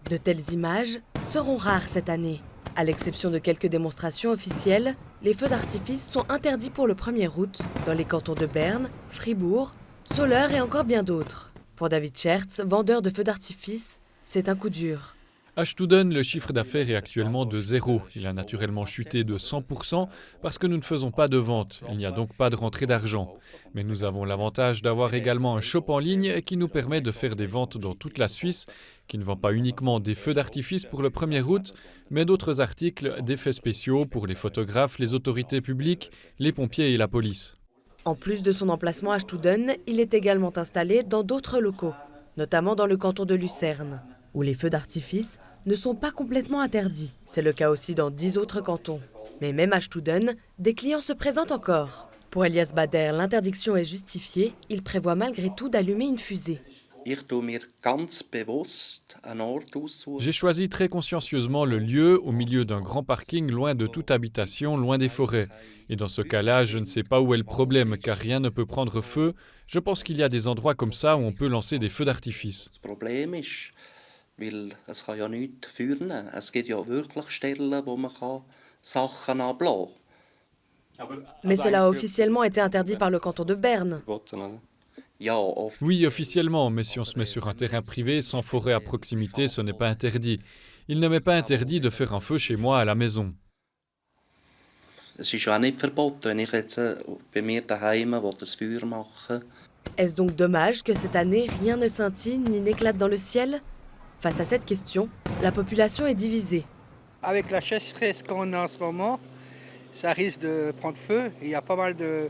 De telles images seront rares cette année. À l'exception de quelques démonstrations officielles, les feux d'artifice sont interdits pour le 1er août dans les cantons de Berne, Fribourg, Soleure et encore bien d'autres. Pour David Schertz, vendeur de feux d'artifice, c'est un coup dur. À Studen, le chiffre d'affaires est actuellement de 0. Il a naturellement chuté de 100% parce que nous ne faisons pas de vente. Il n'y a donc pas de rentrée d'argent. Mais nous avons l'avantage d'avoir également un shop en ligne qui nous permet de faire des ventes dans toute la Suisse, qui ne vend pas uniquement des feux d'artifice pour le 1er août, mais d'autres articles, d'effets spéciaux pour les photographes, les autorités publiques, les pompiers et la police. En plus de son emplacement à Studen, il est également installé dans d'autres locaux, notamment dans le canton de Lucerne, où les feux d'artifice ne sont pas complètement interdits. C'est le cas aussi dans 10 autres cantons. Mais même à Studen, des clients se présentent encore. Pour Elias Bader, l'interdiction est justifiée. Il prévoit malgré tout d'allumer une fusée. J'ai choisi très consciencieusement le lieu au milieu d'un grand parking, loin de toute habitation, loin des forêts. Et dans ce cas-là, je ne sais pas où est le problème, car rien ne peut prendre feu. Je pense qu'il y a des endroits comme ça où on peut lancer des feux d'artifice. Weil es kann ja nichts führen. Es gibt ja wirklich Stellen, wo man Sachen ablassen kann. Mais cela a officiellement été interdit par le canton de Berne. Oui, officiellement, mais si on se met sur un terrain privé, sans forêt à proximité, ce n'est pas interdit. Il ne m'est pas interdit de faire un feu chez moi à la maison. Es ist ja auch nicht verboten, wenn ich jetzt bei mir daheim das Feuer machen. Est-ce donc dommage que cette année, rien ne scintille ni n'éclate dans le ciel ? Face à cette question, la population est divisée. Avec la sécheresse qu'on a en ce moment, ça risque de prendre feu. Il y a pas mal de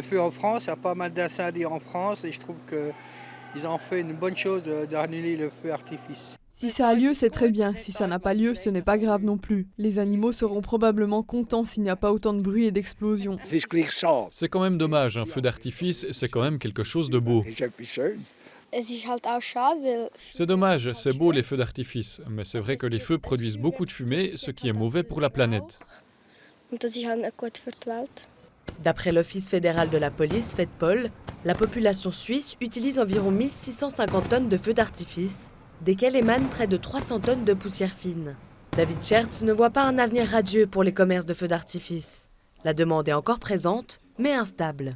feux en France, il y a pas mal d'incendies en France et je trouve qu'ils ont fait une bonne chose d'annuler le feu d'artifice. Si ça a lieu, c'est très bien. Si ça n'a pas lieu, ce n'est pas grave non plus. Les animaux seront probablement contents s'il n'y a pas autant de bruit et d'explosions. C'est quand même dommage, un feu d'artifice, c'est quand même quelque chose de beau. C'est dommage, c'est beau les feux d'artifice, mais c'est vrai que les feux produisent beaucoup de fumée, ce qui est mauvais pour la planète. D'après l'Office fédéral de la police, FEDPOL, la population suisse utilise environ 1650 tonnes de feux d'artifice, desquels émanent près de 300 tonnes de poussière fine. David Schertz ne voit pas un avenir radieux pour les commerces de feux d'artifice. La demande est encore présente, mais instable.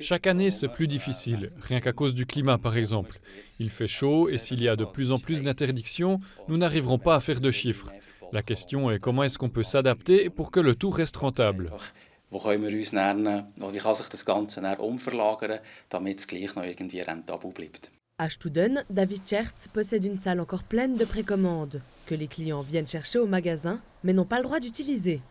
Chaque année, c'est plus difficile, rien qu'à cause du climat par exemple. Il fait chaud et s'il y a de plus en plus d'interdictions, nous n'arriverons pas à faire de chiffres. La question est comment est-ce qu'on peut s'adapter pour que le tout reste rentable. Wie kann sich das Ganze umverlagern, damit es gleich noch irgendwie rentabel bleibt. À Studen, David Schertz possède une salle encore pleine de précommandes, que les clients viennent chercher au magasin, mais n'ont pas le droit d'utiliser.